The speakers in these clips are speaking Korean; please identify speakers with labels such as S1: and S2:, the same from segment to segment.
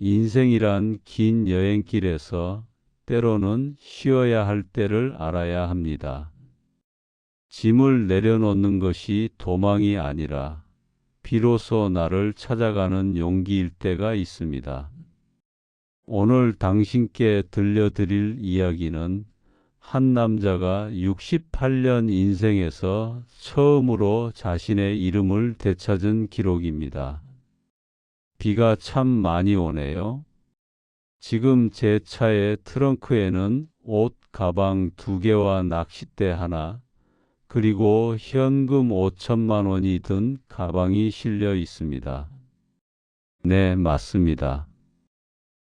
S1: 인생이란 긴 여행길에서 때로는 쉬어야 할 때를 알아야 합니다. 짐을 내려놓는 것이 도망이 아니라 비로소 나를 찾아가는 용기일 때가 있습니다. 오늘 당신께 들려드릴 이야기는 한 남자가 68년 인생에서 처음으로 자신의 이름을 되찾은 기록입니다. 비가 참 많이 오네요. 지금 제 차의 트렁크에는 옷, 가방 2개와 낚싯대 하나, 그리고 현금 5천만 원이 든 가방이 실려 있습니다. 네, 맞습니다.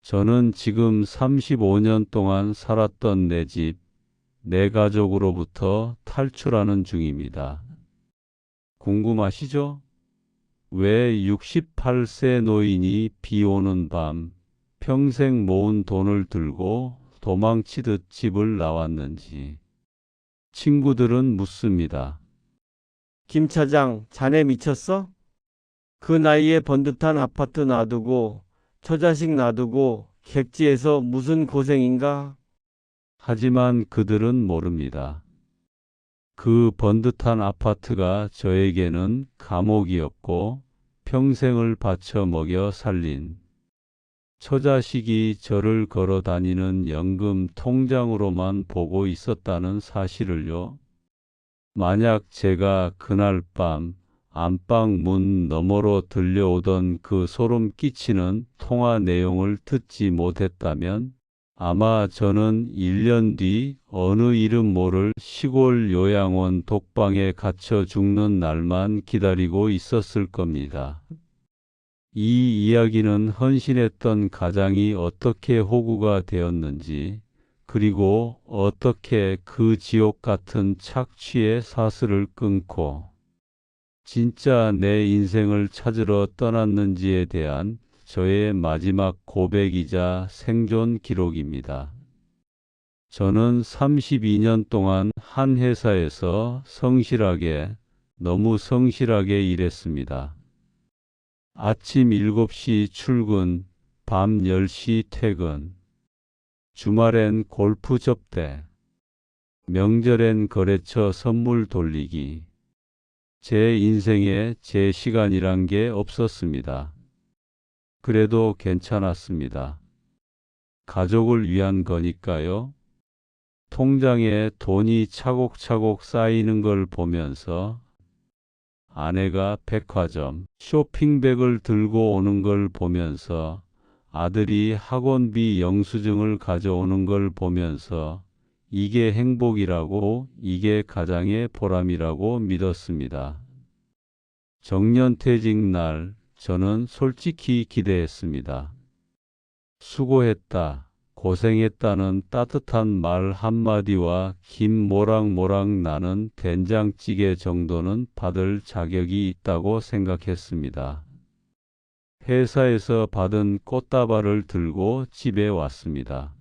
S1: 저는 지금 35년 동안 살았던 내 집, 내 가족으로부터 탈출하는 중입니다. 궁금하시죠? 왜 68세 노인이 비 오는 밤 평생 모은 돈을 들고 도망치듯 집을 나왔는지 친구들은 묻습니다.
S2: 김 차장, 자네 미쳤어? 그 나이에 번듯한 아파트 놔두고 처자식 놔두고 객지에서 무슨 고생인가?
S1: 하지만 그들은 모릅니다. 그 번듯한 아파트가 저에게는 감옥이었고 평생을 바쳐 먹여 살린 처자식이 저를 걸어 다니는 연금 통장으로만 보고 있었다는 사실을요. 만약 제가 그날 밤 안방 문 너머로 들려오던 그 소름 끼치는 통화 내용을 듣지 못했다면 아마 저는 1년 뒤 어느 이름 모를 시골 요양원 독방에 갇혀 죽는 날만 기다리고 있었을 겁니다. 이 이야기는 헌신했던 가장이 어떻게 호구가 되었는지, 그리고 어떻게 그 지옥 같은 착취의 사슬을 끊고 진짜 내 인생을 찾으러 떠났는지에 대한 저의 마지막 고백이자 생존 기록입니다. 저는 32년 동안 한 회사에서 너무 성실하게 일했습니다. 아침 7시 출근, 밤 10시 퇴근, 주말엔 골프 접대, 명절엔 거래처 선물 돌리기. 제 인생에 제 시간이란 게 없었습니다. 그래도 괜찮았습니다. 가족을 위한 거니까요. 통장에 돈이 차곡차곡 쌓이는 걸 보면서 아내가 백화점 쇼핑백을 들고 오는 걸 보면서 아들이 학원비 영수증을 가져오는 걸 보면서 이게 행복이라고, 이게 가장의 보람이라고 믿었습니다. 정년퇴직 날 저는 솔직히 기대했습니다. 수고했다, 고생했다는 따뜻한 말 한마디와 김 모락모락 나는 된장찌개 정도는 받을 자격이 있다고 생각했습니다. 회사에서 받은 꽃다발을 들고 집에 왔습니다.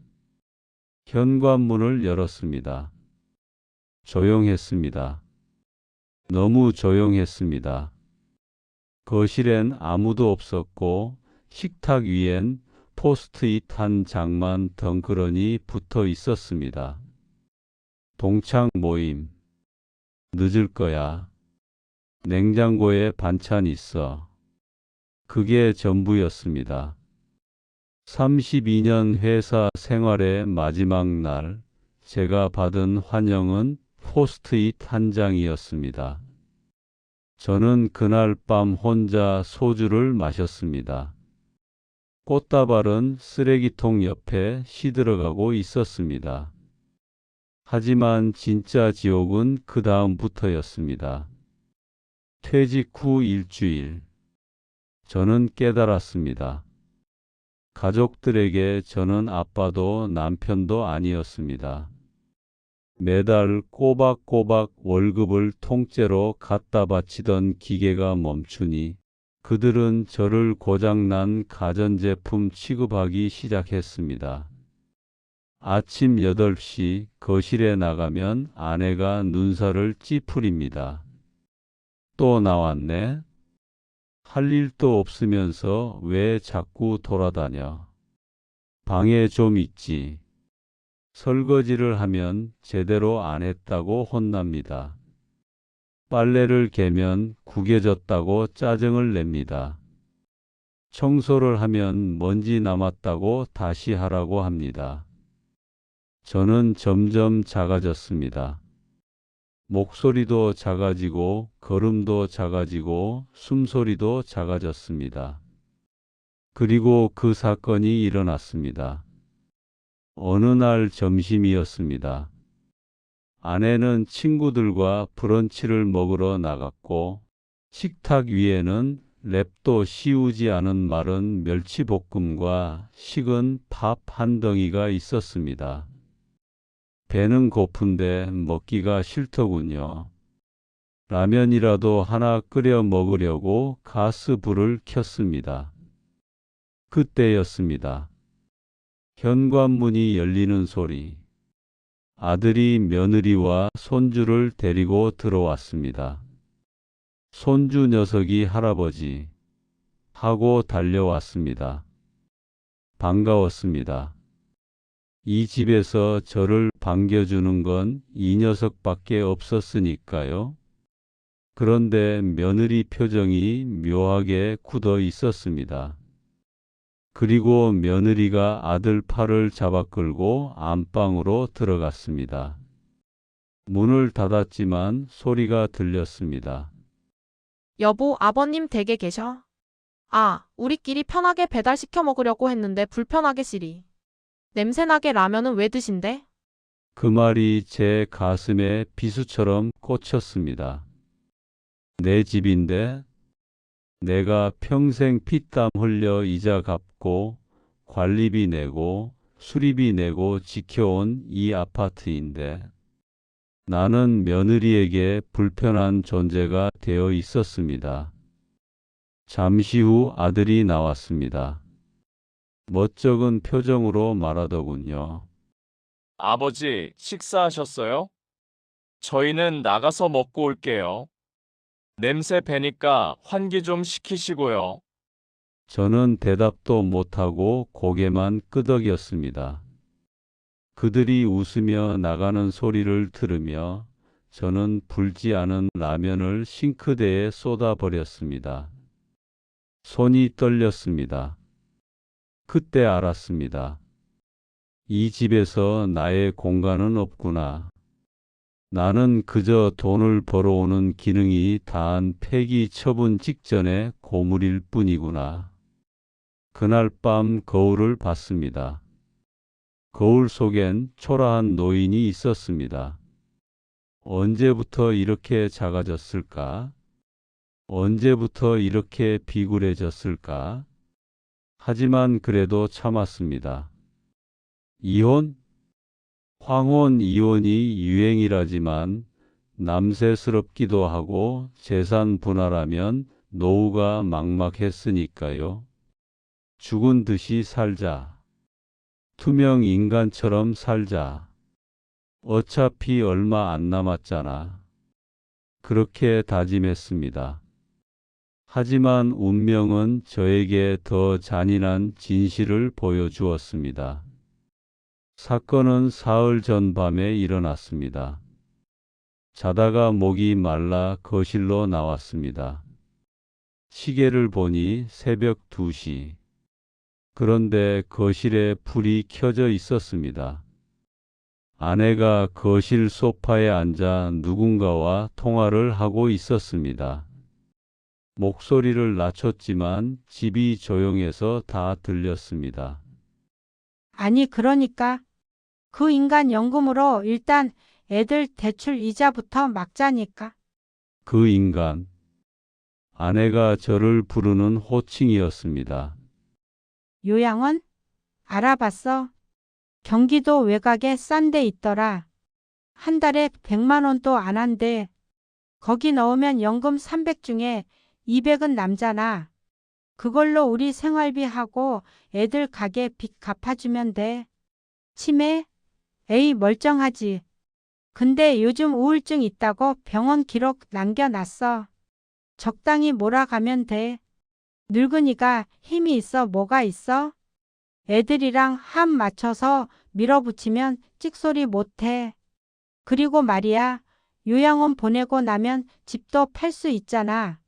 S1: 현관문을 열었습니다. 조용했습니다. 너무 조용했습니다. 거실엔 아무도 없었고 식탁 위엔 포스트잇 한 장만 덩그러니 붙어 있었습니다. 동창 모임. 늦을 거야. 냉장고에 반찬 있어. 그게 전부였습니다. 32년 회사 생활의 마지막 날, 제가 받은 환영은 포스트잇 한 장이었습니다. 저는 그날 밤 혼자 소주를 마셨습니다. 꽃다발은 쓰레기통 옆에 시들어가고 있었습니다. 하지만 진짜 지옥은 그 다음부터였습니다. 퇴직 후 일주일, 저는 깨달았습니다. 가족들에게 저는 아빠도 남편도 아니었습니다. 매달 꼬박꼬박 월급을 통째로 갖다 바치던 기계가 멈추니 그들은 저를 고장난 가전제품 취급하기 시작했습니다. 아침 8시 거실에 나가면 아내가 눈살을 찌푸립니다. 또 나왔네? 할 일도 없으면서 왜 자꾸 돌아다녀? 방에 좀 있지. 설거지를 하면 제대로 안 했다고 혼납니다. 빨래를 개면 구겨졌다고 짜증을 냅니다. 청소를 하면 먼지 남았다고 다시 하라고 합니다. 저는 점점 작아졌습니다. 목소리도 작아지고 걸음도 작아지고 숨소리도 작아졌습니다. 그리고 그 사건이 일어났습니다. 어느 날 점심이었습니다. 아내는 친구들과 브런치를 먹으러 나갔고 식탁 위에는 랩도 씌우지 않은 마른 멸치볶음과 식은 밥 한 덩이가 있었습니다. 배는 고픈데 먹기가 싫더군요. 라면이라도 하나 끓여 먹으려고 가스불을 켰습니다. 그때였습니다. 현관문이 열리는 소리. 아들이 며느리와 손주를 데리고 들어왔습니다. 손주 녀석이 할아버지 하고 달려왔습니다. 반가웠습니다. 이 집에서 저를 반겨주는 건 이 녀석밖에 없었으니까요. 그런데 며느리 표정이 묘하게 굳어 있었습니다. 그리고 며느리가 아들 팔을 잡아 끌고 안방으로 들어갔습니다. 문을 닫았지만 소리가 들렸습니다.
S3: 여보, 아버님 댁에 계셔? 아, 우리끼리 편하게 배달시켜 먹으려고 했는데 불편하게 시리. 냄새나게 라면은 왜 드신대?
S1: 그 말이 제 가슴에 비수처럼 꽂혔습니다. 내 집인데 내가 평생 피땀 흘려 이자 갚고 관리비 내고 수리비 내고 지켜온 이 아파트인데 나는 며느리에게 불편한 존재가 되어 있었습니다. 잠시 후 아들이 나왔습니다. 멋쩍은 표정으로 말하더군요.
S4: 아버지, 식사하셨어요? 저희는 나가서 먹고 올게요. 냄새 배니까 환기 좀 시키시고요.
S1: 저는 대답도 못하고 고개만 끄덕였습니다. 그들이 웃으며 나가는 소리를 들으며 저는 불지 않은 라면을 싱크대에 쏟아버렸습니다. 손이 떨렸습니다. 그때 알았습니다. 이 집에서 나의 공간은 없구나. 나는 그저 돈을 벌어오는 기능이 다한 폐기 처분 직전의 고물일 뿐이구나. 그날 밤 거울을 봤습니다. 거울 속엔 초라한 노인이 있었습니다. 언제부터 이렇게 작아졌을까? 언제부터 이렇게 비굴해졌을까? 하지만 그래도 참았습니다. 이혼? 황혼 이혼이 유행이라지만 남세스럽기도 하고 재산 분할하면 노후가 막막했으니까요. 죽은 듯이 살자. 투명 인간처럼 살자. 어차피 얼마 안 남았잖아. 그렇게 다짐했습니다. 하지만 운명은 저에게 더 잔인한 진실을 보여주었습니다. 사건은 사흘 전 밤에 일어났습니다. 자다가 목이 말라 거실로 나왔습니다. 시계를 보니 새벽 2시. 그런데 거실에 불이 켜져 있었습니다. 아내가 거실 소파에 앉아 누군가와 통화를 하고 있었습니다. 목소리를 낮췄지만 집이 조용해서 다 들렸습니다.
S5: 아니, 그러니까 그 인간 연금으로 일단 애들 대출 이자부터 막자니까.
S1: 그 인간. 아내가 저를 부르는 호칭이었습니다.
S5: 요양원? 알아봤어? 경기도 외곽에 싼 데 있더라. 한 달에 100만 원도 안 한대. 거기 넣으면 연금 300 중에 200은 남잖아. 그걸로 우리 생활비 하고 애들 가게 빚 갚아주면 돼. 치매? 에이, 멀쩡하지. 근데 요즘 우울증 있다고 병원 기록 남겨놨어. 적당히 몰아가면 돼. 늙은이가 힘이 있어 뭐가 있어? 애들이랑 합 맞춰서 밀어붙이면 찍소리 못해. 그리고 말이야, 요양원 보내고 나면 집도 팔 수 있잖아.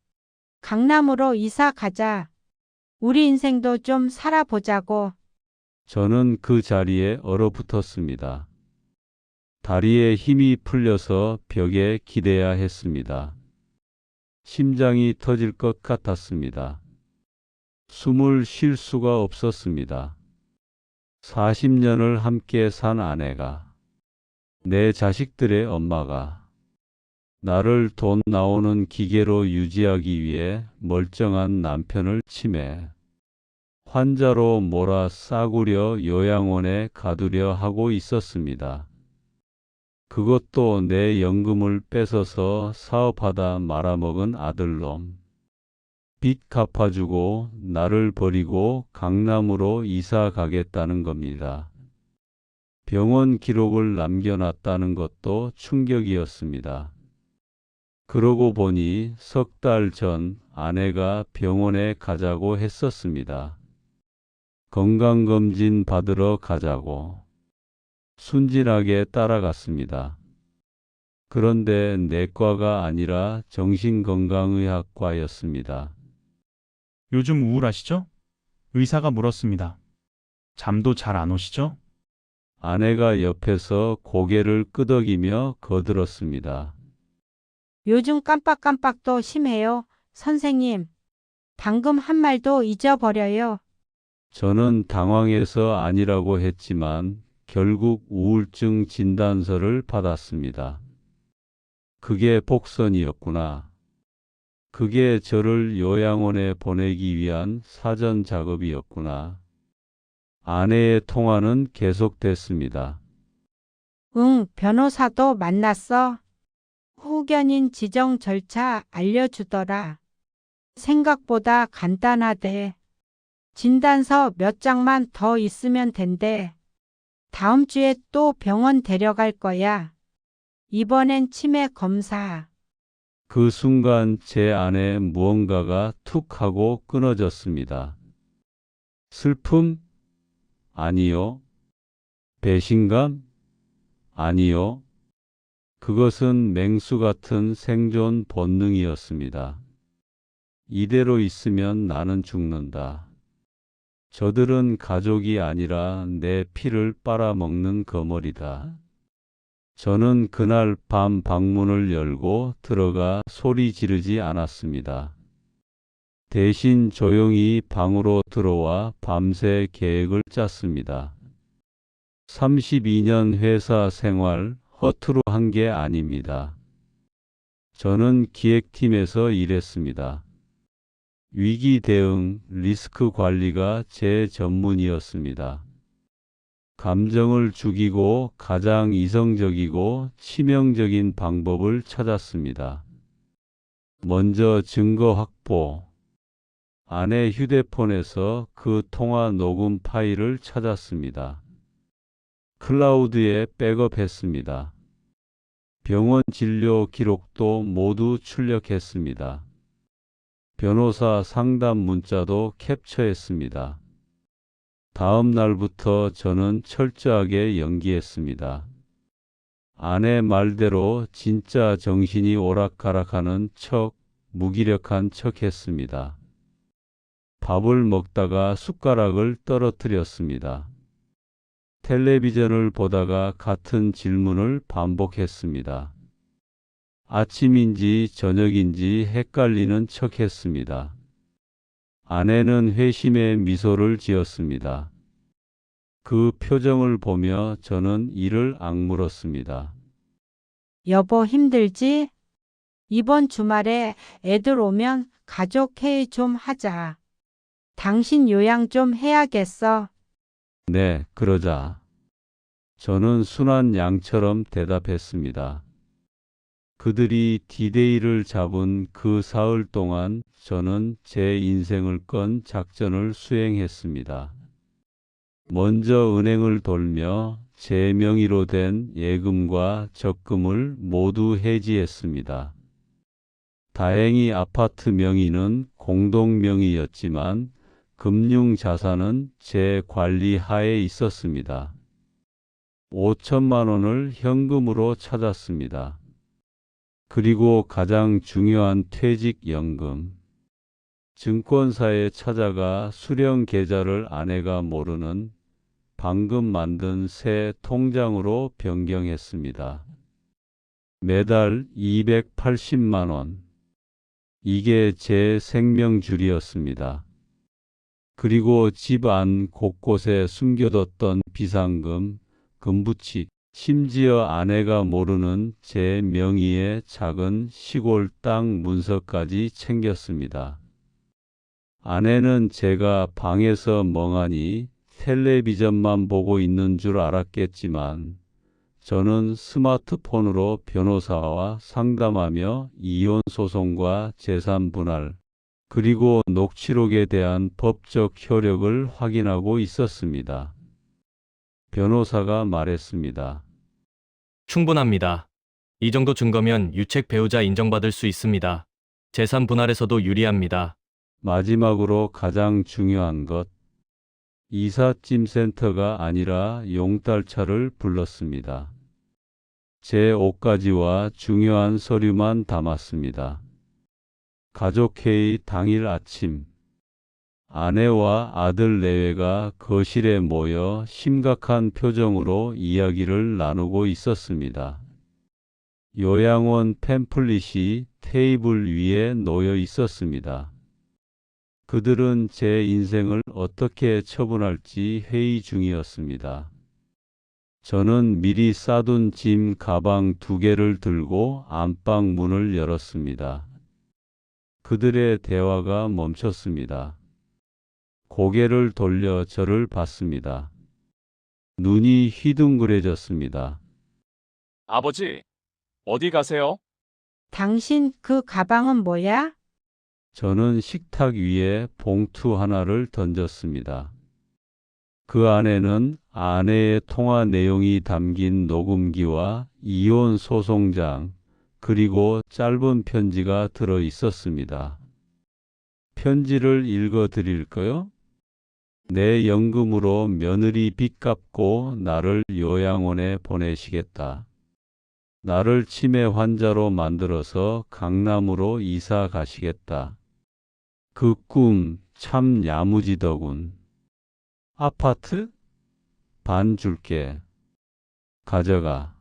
S5: 강남으로 이사 가자. 우리 인생도 좀 살아보자고.
S1: 저는 그 자리에 얼어붙었습니다. 다리에 힘이 풀려서 벽에 기대야 했습니다. 심장이 터질 것 같았습니다. 숨을 쉴 수가 없었습니다. 40년을 함께 산 아내가, 내 자식들의 엄마가, 나를 돈 나오는 기계로 유지하기 위해 멀쩡한 남편을 치매, 환자로 몰아 싸구려 요양원에 가두려 하고 있었습니다. 그것도 내 연금을 뺏어서 사업하다 말아먹은 아들놈. 빚 갚아주고 나를 버리고 강남으로 이사 가겠다는 겁니다. 병원 기록을 남겨놨다는 것도 충격이었습니다. 그러고 보니 석 달 전 아내가 병원에 가자고 했었습니다. 건강검진 받으러 가자고. 순진하게 따라갔습니다. 그런데 내과가 아니라 정신건강의학과였습니다.
S6: 요즘 우울하시죠? 의사가 물었습니다. 잠도 잘 안 오시죠?
S1: 아내가 옆에서 고개를 끄덕이며 거들었습니다.
S5: 요즘 깜빡깜빡도 심해요. 선생님, 방금 한 말도 잊어버려요.
S1: 저는 당황해서 아니라고 했지만 결국 우울증 진단서를 받았습니다. 그게 복선이었구나. 그게 저를 요양원에 보내기 위한 사전 작업이었구나. 아내의 통화는 계속됐습니다.
S5: 응, 변호사도 만났어. 후견인 지정 절차 알려주더라. 생각보다 간단하대. 진단서 몇 장만 더 있으면 된대. 다음 주에 또 병원 데려갈 거야. 이번엔 치매 검사.
S1: 그 순간 제 안에 무언가가 툭 하고 끊어졌습니다. 슬픔? 아니요. 배신감? 아니요. 그것은 맹수 같은 생존 본능이었습니다. 이대로 있으면 나는 죽는다. 저들은 가족이 아니라 내 피를 빨아먹는 거머리다. 저는 그날 밤 방문을 열고 들어가 소리 지르지 않았습니다. 대신 조용히 방으로 들어와 밤새 계획을 짰습니다. 32년 회사 생활 허투루 한 게 아닙니다. 저는 기획팀에서 일했습니다. 위기 대응, 리스크 관리가 제 전문이었습니다. 감정을 죽이고 가장 이성적이고 치명적인 방법을 찾았습니다. 먼저 증거 확보. 아내 휴대폰에서 그 통화 녹음 파일을 찾았습니다. 클라우드에 백업했습니다. 병원 진료 기록도 모두 출력했습니다. 변호사 상담 문자도 캡처했습니다. 다음 날부터 저는 철저하게 연기했습니다. 아내 말대로 진짜 정신이 오락가락하는 척, 무기력한 척 했습니다. 밥을 먹다가 숟가락을 떨어뜨렸습니다. 텔레비전을 보다가 같은 질문을 반복했습니다. 아침인지 저녁인지 헷갈리는 척 했습니다. 아내는 회심의 미소를 지었습니다. 그 표정을 보며 저는 이를 악물었습니다.
S5: 여보 힘들지? 이번 주말에 애들 오면 가족 회의 좀 하자. 당신 요양 좀 해야겠어.
S1: 네, 그러자. 저는 순한 양처럼 대답했습니다. 그들이 디데이를 잡은 그 사흘 동안 저는 제 인생을 건 작전을 수행했습니다. 먼저 은행을 돌며 제 명의로 된 예금과 적금을 모두 해지했습니다. 다행히 아파트 명의는 공동명의였지만 금융자산은 제 관리 하에 있었습니다. 5천만 원을 현금으로 찾았습니다. 그리고 가장 중요한 퇴직연금. 증권사에 찾아가 수령 계좌를 아내가 모르는 방금 만든 새 통장으로 변경했습니다. 매달 280만 원. 이게 제 생명줄이었습니다. 그리고 집 안 곳곳에 숨겨뒀던 비상금, 금부치, 심지어 아내가 모르는 제 명의의 작은 시골 땅 문서까지 챙겼습니다. 아내는 제가 방에서 멍하니 텔레비전만 보고 있는 줄 알았겠지만 저는 스마트폰으로 변호사와 상담하며 이혼 소송과 재산 분할, 그리고 녹취록에 대한 법적 효력을 확인하고 있었습니다. 변호사가 말했습니다.
S7: 충분합니다. 이 정도 증거면 유책 배우자 인정받을 수 있습니다. 재산 분할에서도 유리합니다.
S1: 마지막으로 가장 중요한 것. 이삿짐센터가 아니라 용달차를 불렀습니다. 제 옷가지와 중요한 서류만 담았습니다. 가족회의 당일 아침, 아내와 아들 내외가 거실에 모여 심각한 표정으로 이야기를 나누고 있었습니다. 요양원 팸플릿이 테이블 위에 놓여 있었습니다. 그들은 제 인생을 어떻게 처분할지 회의 중이었습니다. 저는 미리 싸둔 짐 가방 2개를 들고 안방 문을 열었습니다. 그들의 대화가 멈췄습니다. 고개를 돌려 저를 봤습니다. 눈이 휘둥그레졌습니다.
S4: 아버지, 어디 가세요?
S5: 당신 그 가방은 뭐야?
S1: 저는 식탁 위에 봉투 하나를 던졌습니다. 그 안에는 아내의 통화 내용이 담긴 녹음기와 이혼 소송장, 그리고 짧은 편지가 들어 있었습니다. 편지를 읽어 드릴까요? 내 연금으로 며느리 빚 갚고 나를 요양원에 보내시겠다. 나를 치매 환자로 만들어서 강남으로 이사 가시겠다. 그 꿈 참 야무지더군. 아파트? 반 줄게. 가져가.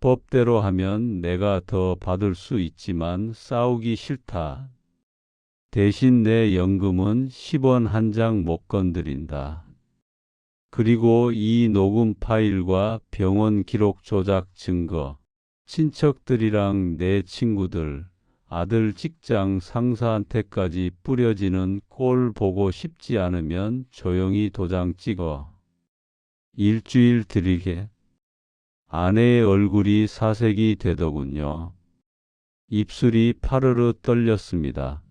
S1: 법대로 하면 내가 더 받을 수 있지만 싸우기 싫다. 대신 내 연금은 10원 한 장 못 건드린다. 그리고 이 녹음 파일과 병원 기록 조작 증거, 친척들이랑 내 친구들, 아들 직장 상사한테까지 뿌려지는 꼴 보고 싶지 않으면 조용히 도장 찍어. 일주일 드리게. 아내의 얼굴이 사색이 되더군요. 입술이 파르르 떨렸습니다.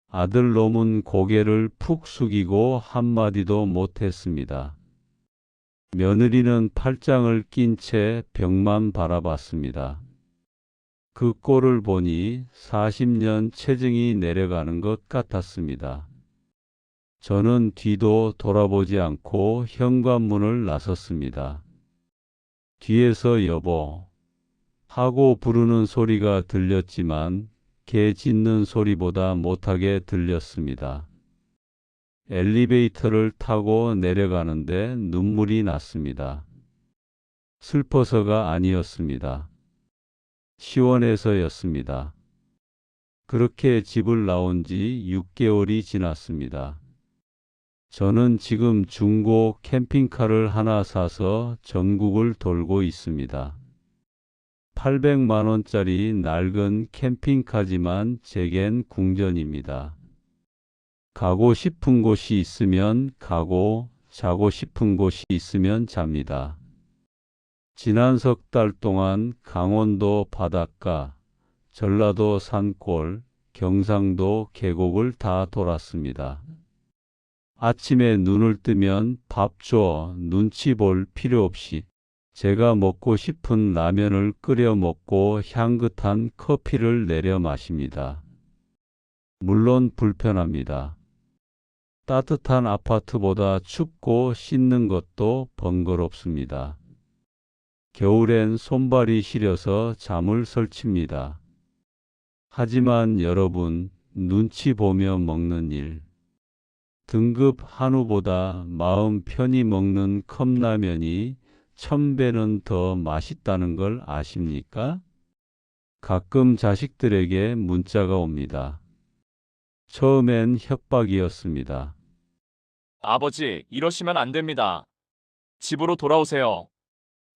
S1: 아들놈은 고개를 푹 숙이고 한마디도 못했습니다. 며느리는 팔짱을 낀 채 벽만 바라봤습니다. 그 꼴을 보니 40년 체증이 내려가는 것 같았습니다. 저는 뒤도 돌아보지 않고 현관문을 나섰습니다. 뒤에서 여보 하고 부르는 소리가 들렸지만 개 짖는 소리보다 못하게 들렸습니다. 엘리베이터를 타고 내려가는데 눈물이 났습니다. 슬퍼서가 아니었습니다. 시원해서였습니다. 그렇게 집을 나온 지 6개월이 지났습니다. 저는 지금 중고 캠핑카를 하나 사서 전국을 돌고 있습니다. 800만 원짜리 낡은 캠핑카지만 제겐 궁전입니다. 가고 싶은 곳이 있으면 가고 자고 싶은 곳이 있으면 잡니다. 지난 석 달 동안 강원도 바닷가, 전라도 산골, 경상도 계곡을 다 돌았습니다. 아침에 눈을 뜨면 밥 줘 눈치 볼 필요 없이 제가 먹고 싶은 라면을 끓여 먹고 향긋한 커피를 내려 마십니다. 물론 불편합니다. 따뜻한 아파트보다 춥고 씻는 것도 번거롭습니다. 겨울엔 손발이 시려서 잠을 설칩니다. 하지만 여러분, 눈치 보며 먹는 일. 등급 한우보다 마음 편히 먹는 컵라면이 1000배는 더 맛있다는 걸 아십니까? 가끔 자식들에게 문자가 옵니다. 처음엔 협박이었습니다.
S4: 아버지, 이러시면 안 됩니다. 집으로 돌아오세요.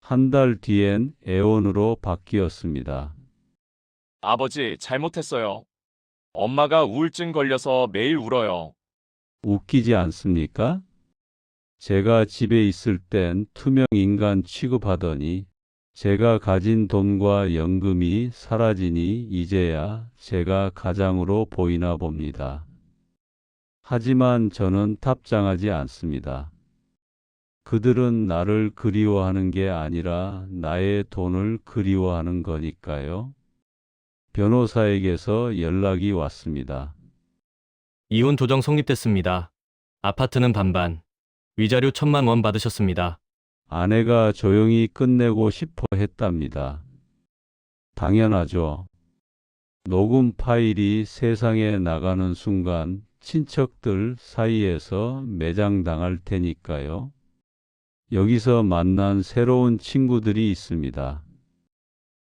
S1: 한 달 뒤엔 애원으로 바뀌었습니다.
S4: 아버지, 잘못했어요. 엄마가 우울증 걸려서 매일 울어요.
S1: 웃기지 않습니까? 제가 집에 있을 땐 투명 인간 취급하더니 제가 가진 돈과 연금이 사라지니 이제야 제가 가장으로 보이나 봅니다. 하지만 저는 답장하지 않습니다. 그들은 나를 그리워하는 게 아니라 나의 돈을 그리워하는 거니까요. 변호사에게서 연락이 왔습니다.
S7: 이혼 조정 성립됐습니다. 아파트는 반반. 위자료 1000만 원 받으셨습니다.
S1: 아내가 조용히 끝내고 싶어 했답니다. 당연하죠. 녹음 파일이 세상에 나가는 순간 친척들 사이에서 매장당할 테니까요. 여기서 만난 새로운 친구들이 있습니다.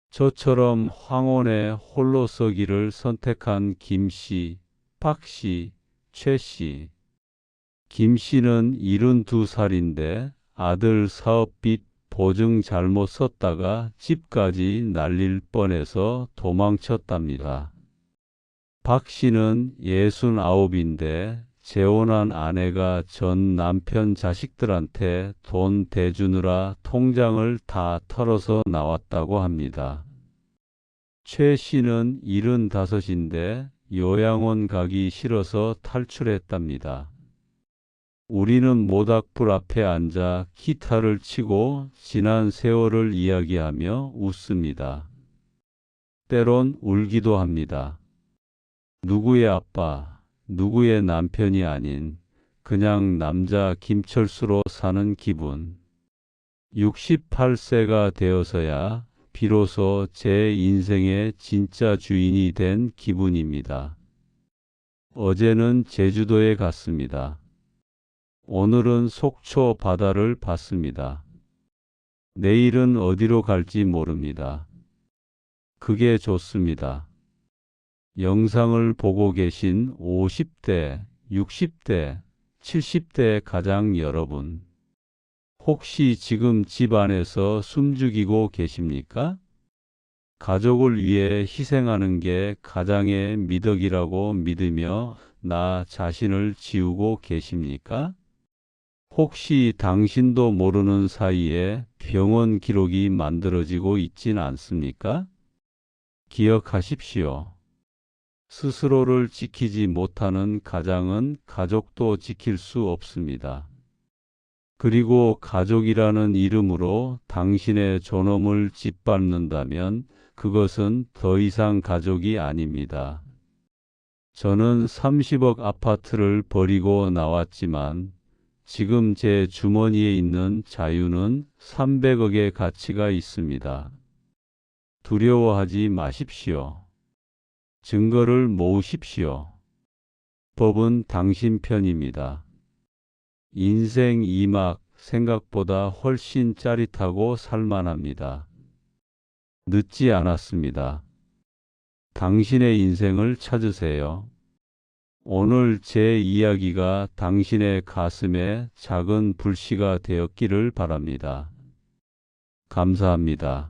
S1: 저처럼 황혼의 홀로 서기를 선택한 김 씨, 박 씨, 최 씨. 김 씨는 72살인데 아들 사업빚 보증 잘못 썼다가 집까지 날릴 뻔해서 도망쳤답니다. 박 씨는 69인데 재혼한 아내가 전 남편 자식들한테 돈 대주느라 통장을 다 털어서 나왔다고 합니다. 최 씨는 75인데 요양원 가기 싫어서 탈출했답니다. 우리는 모닥불 앞에 앉아 기타를 치고 지난 세월을 이야기하며 웃습니다. 때론 울기도 합니다. 누구의 아빠, 누구의 남편이 아닌 그냥 남자 김철수로 사는 기분. 68세가 되어서야 비로소 제 인생의 진짜 주인이 된 기분입니다. 어제는 제주도에 갔습니다. 오늘은 속초 바다를 봤습니다. 내일은 어디로 갈지 모릅니다. 그게 좋습니다. 영상을 보고 계신 50대, 60대, 70대 가장 여러분. 혹시 지금 집 안에서 숨죽이고 계십니까? 가족을 위해 희생하는 게 가장의 미덕이라고 믿으며 나 자신을 지우고 계십니까? 혹시 당신도 모르는 사이에 병원 기록이 만들어지고 있진 않습니까? 기억하십시오. 스스로를 지키지 못하는 가장은 가족도 지킬 수 없습니다. 그리고 가족이라는 이름으로 당신의 존엄을 짓밟는다면 그것은 더 이상 가족이 아닙니다. 저는 30억 아파트를 버리고 나왔지만 지금 제 주머니에 있는 자유는 300억의 가치가 있습니다. 두려워하지 마십시오. 증거를 모으십시오. 법은 당신 편입니다. 인생 2막 생각보다 훨씬 짜릿하고 살만합니다. 늦지 않았습니다. 당신의 인생을 찾으세요. 오늘 제 이야기가 당신의 가슴에 작은 불씨가 되었기를 바랍니다. 감사합니다.